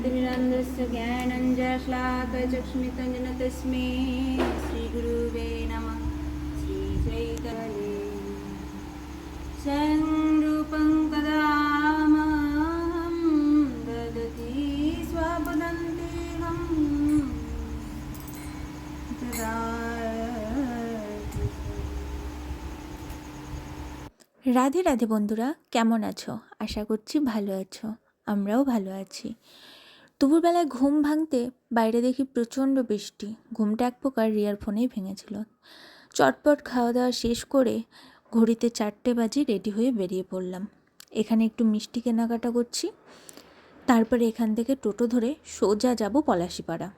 ज्ञानतिमिरान्धस्य ज्ञानञ्जनशलाकया चक्षुरुन्मिलितं तस्मै श्रीगुरुवे नमः। श्रीचैतन्ये स्वयंरूपं कदा मह्यं ददति स्वपदन्तेऽहं तदा। রাধে রাধে বন্ধুরা, কেমন আছো? আশা করছি ভালো আছো। আমরাও ভালো আছি। দুপুরবেলায় ঘুম ভাঙতে বাইরে দেখি প্রচণ্ড বৃষ্টি। ঘুমটা এক প্রকার রিয়ার ফোনেই ভেঙেছিল। চটপট খাওয়া দাওয়া শেষ করে ঘড়িতে 4টে বাজে রেডি হয়ে বেরিয়ে পড়লাম। এখানে একটু মিষ্টি কেনাকাটা করছি, তারপরে এখান থেকে টোটো ধরে সোজা যাব পলাশিপাড়া।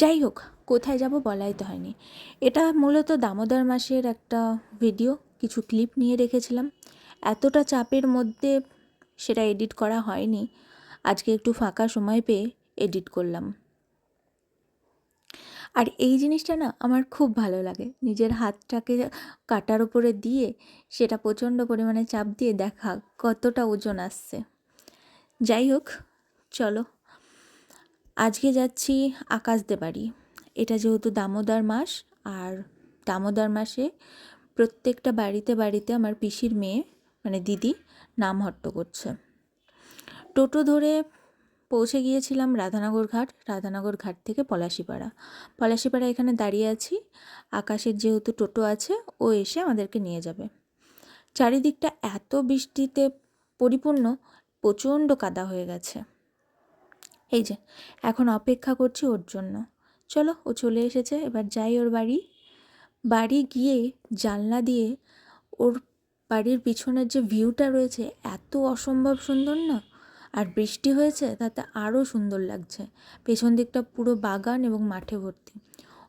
যাই হোক, কোথায় যাব বলাই তো হয়নি। এটা মূলত দামোদর মাসের একটা ভিডিও, কিছু ক্লিপ নিয়ে রেখেছিলাম। এতটা চাপের মধ্যে সেটা এডিট করা হয়নি। আজকে একটু ফাঁকা সময় পেয়ে এডিট করলাম। আর এই জিনিসটা না আমার খুব ভালো লাগে, নিজের হাতটাকে কাটার উপরে দিয়ে সেটা প্রচণ্ড পরিমাণে চাপ দিয়ে দেখা কতটা ওজন আসছে। যাই হোক, চলো আজকে যাচ্ছি আকাশদে বাড়ি। এটা যেহেতু দামোদর মাস, আর দামোদর মাসে প্রত্যেকটা বাড়িতে বাড়িতে আমার পিসির মেয়ে মানে দিদি নামহট্ট করছে। টোটো ধরে পৌঁছে গিয়েছিলাম রাধানগর ঘাট। রাধানগর ঘাট থেকে পলাশিপাড়া। পলাশিপাড়া এখানে দাঁড়িয়ে আছি। আকাশের যেহেতু টোটো আছে, ও এসে আমাদেরকে নিয়ে যাবে। চারিদিকটা এত বৃষ্টিতে পরিপূর্ণ, প্রচণ্ড কাদা হয়ে গেছে। এই যে এখন অপেক্ষা করছি ওর জন্য। চলো, ও চলে এসেছে, এবার যাই ওর বাড়ি। বাড়ি গিয়ে জানলা দিয়ে ওর বাড়ির পিছনের যে ভিউটা রয়েছে এত অসম্ভব সুন্দর না, আর বৃষ্টি হয়েছে তাতে আরও সুন্দর লাগছে। পেছন দিকটা পুরো বাগান এবং মাঠে ভর্তি।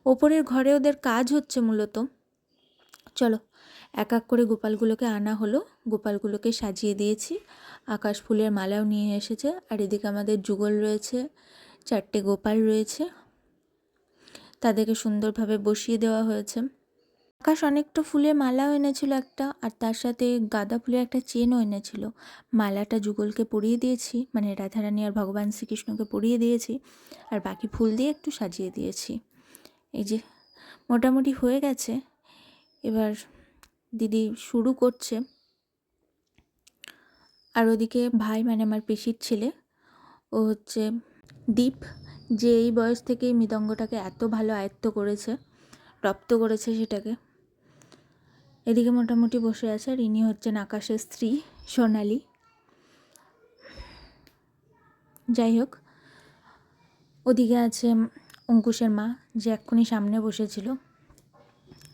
ওপরের ঘরে ওদের কাজ হচ্ছে মূলত। চলো এক এক করে গোপালগুলোকে আনা হলো, গোপালগুলোকে সাজিয়ে দিয়েছি। আকাশ ফুলের মালাও নিয়ে এসেছে। আর এদিকে আমাদের যুগল রয়েছে, 4টে গোপাল রয়েছে, তাদেরকে সুন্দরভাবে বসিয়ে দেওয়া হয়েছে। আকাশ অনেকটা ফুলের মালাও এনেছিল একটা, আর তার সাথে গাঁদা ফুলের একটা চেনও এনেছিল। মালাটা যুগলকে পরিয়ে দিয়েছি, মানে রাধারানী আর ভগবান শ্রীকৃষ্ণকে পরিয়ে দিয়েছি, আর বাকি ফুল দিয়ে একটু সাজিয়ে দিয়েছি। এই যে মোটামুটি হয়ে গেছে। এবার দিদি শুরু করছে। আর ওদিকে ভাই মানে আমার পিসির ছেলে, ও হচ্ছে দীপ, যে এই বয়স থেকেই মৃদঙ্গটাকে এত ভালো আয়ত্ত করেছে, রপ্ত করেছে সেটাকে। এদিকে মোটামুটি বসে আছে। আর ইনি হচ্ছেন আকাশের স্ত্রী সোনালি। যাই হোক, ওদিকে আছে অঙ্কুশের মা, যে এক্ষুনি সামনে বসেছিল।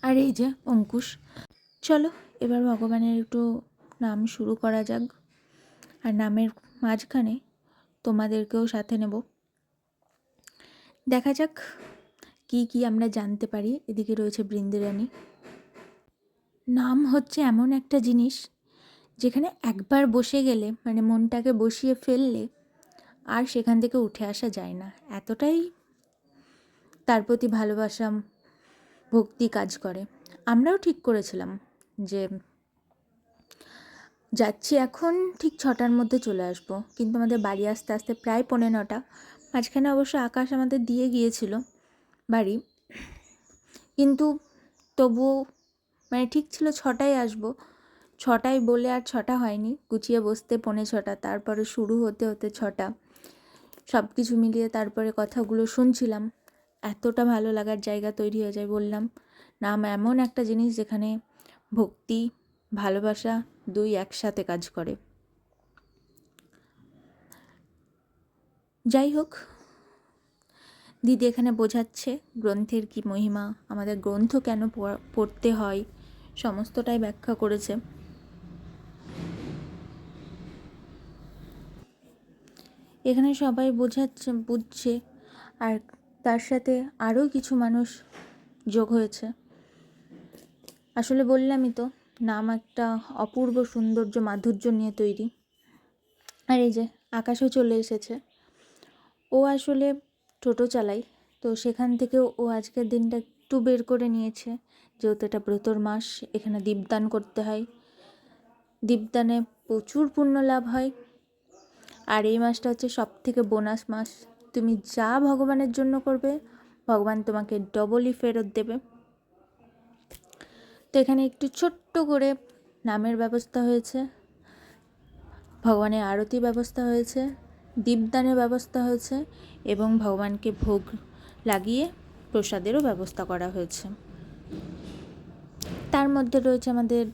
আর এই যে অঙ্কুশ। চলো এবার ভগবানের একটু নাম শুরু করা যাক। আর নামের মাঝখানে তোমাদেরকেও সাথে নেব। দেখা যাক কি কি আমরা জানতে পারি। এদিকে রয়েছে বৃন্দারানী। নাম হচ্ছে এমন একটা জিনিস যেখানে একবার বসে গেলে, মানে মনটাকে বসিয়ে ফেললে আর সেখান থেকে উঠে আসা যায় না। এতটাই তার প্রতি ভালোবাসা, ভক্তি কাজ করে। আমরাও ঠিক করেছিলাম যে যাচ্ছি এখন ঠিক 6টার মধ্যে চলে আসব, কিন্তু আমাদের বাড়ি আসতে আসতে প্রায় 9:45। মাঝখানে অবশ্য আকাশ আমাদের দিয়ে গিয়েছিল বাড়ি, কিন্তু তবুও মানে ঠিক ছিল 6টায় আসবো। 6টায় বলে আর 6টা হয়নি, গুছিয়ে বসতে 6:45, তারপরে শুরু হতে হতে 6টা। সব কিছু মিলিয়ে তারপরে কথাগুলো শুনছিলাম। এতটা ভালো লাগার জায়গা তৈরি হয়ে যায়। বললাম নাম এমন একটা জিনিস যেখানে ভক্তি, ভালোবাসা দুই একসাথে কাজ করে। যাই হোক, দিদি এখানে বোঝাচ্ছে গ্রন্থের কি মহিমা, আমাদের গ্রন্থ কেন পড়তে হয়, সমস্তটাই ব্যাখ্যা করেছে। এখানে সবাই বুঝছে, আর তার সাথে আরও কিছু মানুষ যোগ হয়েছে। আসলে বললামই তো, নাম একটা অপূর্ব সৌন্দর্য, মাধুর্য নিয়ে তৈরি। আর এই যে আকাশও চলে এসেছে। ও আসলে টোটো চালায়, তো সেখান থেকেও ও আজকের দিনটা একটু বের করে নিয়েছে, যেহেতু এটা ব্রতর মাস। এখানে দীপদান করতে হয়, দীপদানে প্রচুর পুণ্য লাভ হয়। আর এই মাসটা হচ্ছে সব থেকে বোনাস মাস। তুমি যা ভগবানের জন্য করবে ভগবান তোমাকে ডবলই ফেরত দেবে। তো এখানে একটু ছোট্ট করে নামের ব্যবস্থা হয়েছে, ভগবানের আরতি ব্যবস্থা হয়েছে, দীপদানের ব্যবস্থা হয়েছে এবং ভগবানকে ভোগ লাগিয়ে প্রসাদেরও ব্যবস্থা করা হয়েছে। তার মধ্যে রয়েছে আমাদের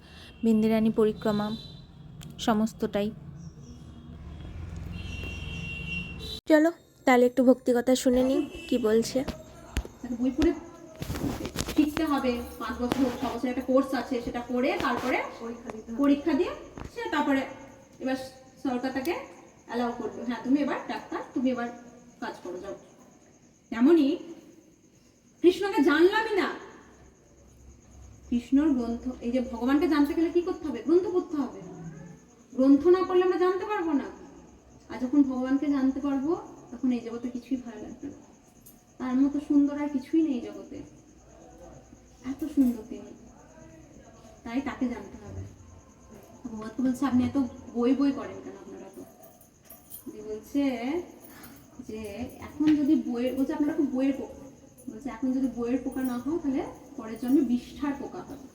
বিন্দিরানী পরিক্রমা, সমস্তটাই। চলো তাহলে একটু ভক্তিকথা শুনে নিই কি বলছে। বই পড়ে শিখতে হবে, 5 বছর 6 বছর একটা কোর্স আছে, সেটা করে তারপরে পরীক্ষা দিয়ে সে তারপরে এবার সরকার তাকে অ্যালাউ করবে, হ্যাঁ তুমি এবার ডাক্তার, তুমি এবার কাজ করো যাও। তেমনই কৃষ্ণকে জানলামই না, কৃষ্ণর গ্রন্থ, এই যে ভগবানকে জানতে গেলে কি করতে হবে? গ্রন্থ পড়তে হবে। গ্রন্থ না পড়লে আমরা জানতে পারবো না। আর যখন ভগবানকে জানতে পারবো তখন এই জগতে কিছুই ভালো লাগবে না। তার মতো সুন্দর আর কিছুই নেই জগতে, এত সুন্দর তিনি, তাই তাকে জানতে হবে। ভগবান বলছে আপনি এত বই বই করেন কেন আপনারা? তো বলছে যে এখন যদি বইয়ের, বলছে আপনারা খুব বইয়ের পোকা, বলছে এখন যদি বইয়ের পোকা না হও তাহলে পরের জন্মে বিষ্ঠার পোকা হবে।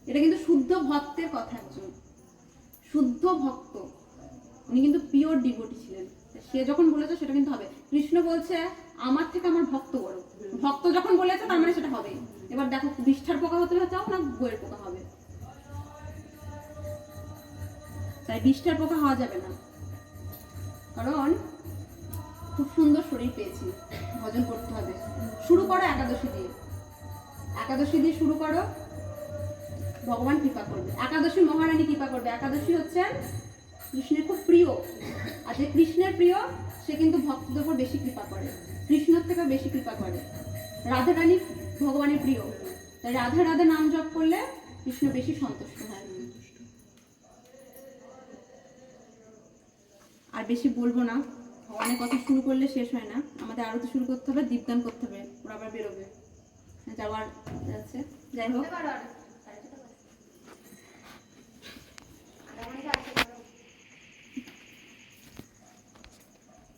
এটা কিন্তু শুদ্ধ ভক্তের কথা, একজন শুদ্ধ ভক্ত, উনি কিন্তু পিওর ডিভোটি ছিলেন। সে যখন বলেছে সেটা কিন্তু হবে। কৃষ্ণ বলছে আমার থেকে আমার ভক্ত বড়, ভক্ত যখন বলেছে তার মানে সেটা হবে। এবার দেখো বিষ্ঠার পোকা হতে চাও না বইয়ের পোকা হবে, তাই বিষ্ঠার পোকা হওয়া যাবে না। কারণ খুব সুন্দর শরীর পেয়েছি, ভজন করতে হবে। শুরু করো একাদশী দিয়ে, একাদশী দিয়ে শুরু করো, ভগবান কৃপা করবে। একাদশী মহারানী কৃপা করবে। একাদশী হচ্ছে কৃষ্ণের খুব প্রিয়, আর যে কৃষ্ণের প্রিয় সে কিন্তু ভক্তদের উপর বেশি কৃপা করে, কৃষ্ণের থেকে বেশি কৃপা করে। রাধা রানী ভগবানের প্রিয়, তাই রাধা রাধা নাম জপ করলে কৃষ্ণ বেশি সন্তুষ্ট হয়। আর বেশি বলবো না, ভগবানের কথা শুরু করলে শেষ হয় না। আমাদের আরতি শুরু করতে হবে, দীপদান করতে হবে, ওরা আবার বেরোবে, যাওয়ার যাচ্ছে। যাই হোক,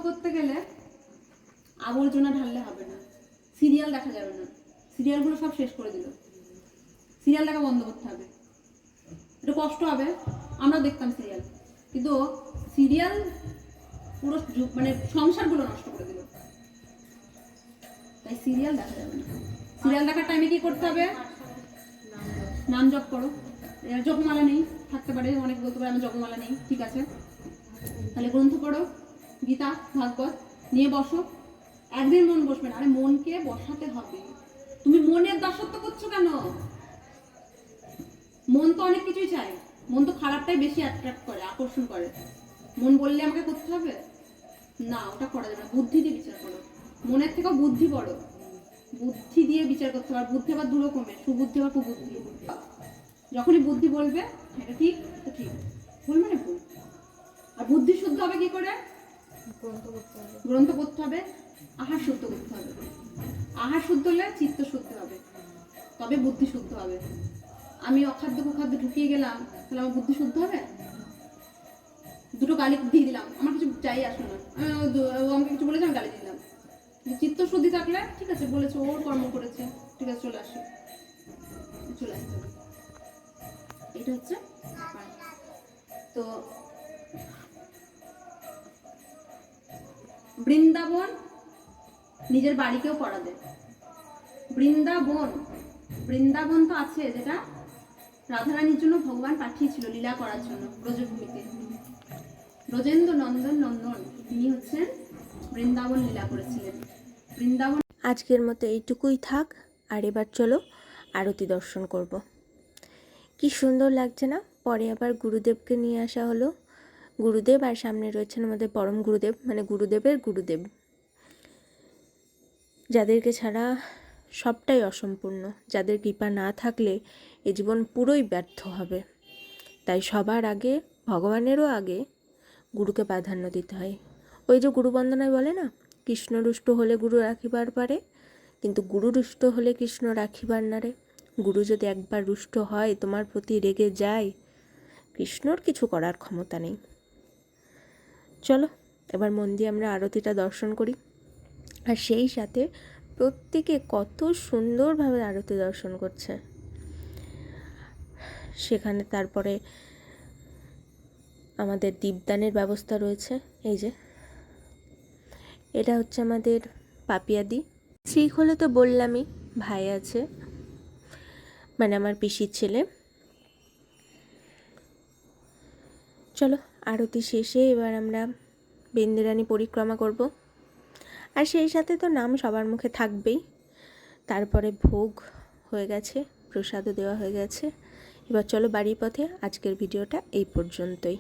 করতে গেলে আবর্জনা ঢাললে হবে না, সিরিয়াল দেখা যাবে না, সিরিয়ালগুলো সব শেষ করে দিল, সিরিয়াল দেখা বন্ধ করতে হবে। একটু কষ্ট হবে, আমরা দেখতাম সিরিয়াল, কিন্তু সিরিয়াল পুরো মানে সংসারগুলো নষ্ট করে দিল, তাই সিরিয়াল দেখা যাবে না। সিরিয়াল দেখার টাইমে কি করতে হবে? নাম জপ করো। জপমালা নেই থাকতে পারে, অনেক বলতে পারে আমি জপমালা নেই, ঠিক আছে, তাহলে গ্রন্থ পড়ো, গীতা ভাগবত নিয়ে বসো। একদিন মন বসবে না, আরে মনকে বসাতে হবে। তুমি মনের দাসত্ব করছো কেন? মন তো অনেক কিছুই চায়, মন তো খারাপটাই বেশি অ্যাট্রাক্ট করে, আকর্ষণ করে। মন বললে আমাকে করতে হবে না, ওটা করা যাবে না। বুদ্ধি দিয়ে বিচার করো, মনের থেকেও বুদ্ধি বড়, বুদ্ধি দিয়ে বিচার করতে হবে। বুদ্ধি আবার দু রকমের, সুবুদ্ধি বা কুবুদ্ধি। যখনই বুদ্ধি বলবে এটা ঠিক, তো ঠিক, ভুল মানে ভুল। আর বুদ্ধি শুদ্ধ হবে কি করে? গ্রন্থ পড়তে হবে, আহার শুদ্ধ করতে হবে। আহার শুদ্ধ হলে চিত্ত শুদ্ধ হবে, তবে বুদ্ধি শুদ্ধ হবে। আমি অখাদ্য কুখাদ্য ঢুকিয়ে গেলাম, তাহলে আমার বুদ্ধি শুদ্ধ হবে? দুটো গালি দিয়ে দিলাম, আমার কিছু চাই আসলো না, ও আমাকে কিছু বলেছে আমি গালি দিলাম। চিত্ত শুদ্ধি থাকলে ঠিক আছে, বলেছে ওর কর্ম করেছে, ঠিক আছে চলে আসে, চলে আসতে হবে। এটা হচ্ছে তো। বৃন্দাবন নিজের বাড়িকেও করা যায়। বৃন্দাবন, বৃন্দাবন তো আছে যেটা রাধারানীর জন্য ভগবান পাঠিয়েছিল লীলা করার জন্য ব্রজভূমিতে। ব্রজেন্দ্র নন্দন নন্দন তিনি হচ্ছেন বৃন্দাবন লীলা করেছিলেন। বৃন্দাবন আজকের মতো এইটুকুই থাক, আর এবার চলো আরতি দর্শন করব। কি সুন্দর লাগছে না? পরে আবার গুরুদেবকে নিয়ে আসা হলো, গুরুদেব আর সামনে রয়েছেন আমাদের পরম গুরুদেব, মানে গুরুদেবের গুরুদেব, যাদেরকে ছাড়া সবটাই অসম্পূর্ণ, যাদের কৃপা না থাকলে এ জীবন পুরোই ব্যর্থ হবে। তাই সবার আগে, ভগবানেরও আগে গুরুকে প্রাধান্য দিতে হয়। ওই যে গুরু বন্দনায় বলে না, কৃষ্ণ রুষ্ট হলে গুরু রাখিবার পারে, কিন্তু গুরু রুষ্ট হলে কৃষ্ণ রাখিবার নারে। গুরু যদি একবার রুষ্ট হয়, তোমার প্রতি রেগে যায়, কৃষ্ণর কিছু করার ক্ষমতা নেই। চলো এবার মন দিয়ে আমরা আরতিটা দর্শন করি। আর সেই সাথে প্রত্যেকে কত সুন্দরভাবে আরতি দর্শন করছে। সেখানে তারপরে আমাদের দীপদানের ব্যবস্থা রয়েছে। এই যে এটা হচ্ছে আমাদের পাপিয়াদি। শ্রীক হলে তো বললামই, ভাই আছে, মানে আমার পিসির ছেলে। চলো আরতি শেষে এবার আমরা বেন্দেরানি পরিক্রমা করব। আর সেই সাথে তো নাম সবার মুখে থাকবেই। তারপরে ভোগ হয়ে গেছে, প্রসাদও দেওয়া হয়ে গেছে। এবার চলো বাড়ির পথে। আজকের ভিডিওটা এই পর্যন্তই।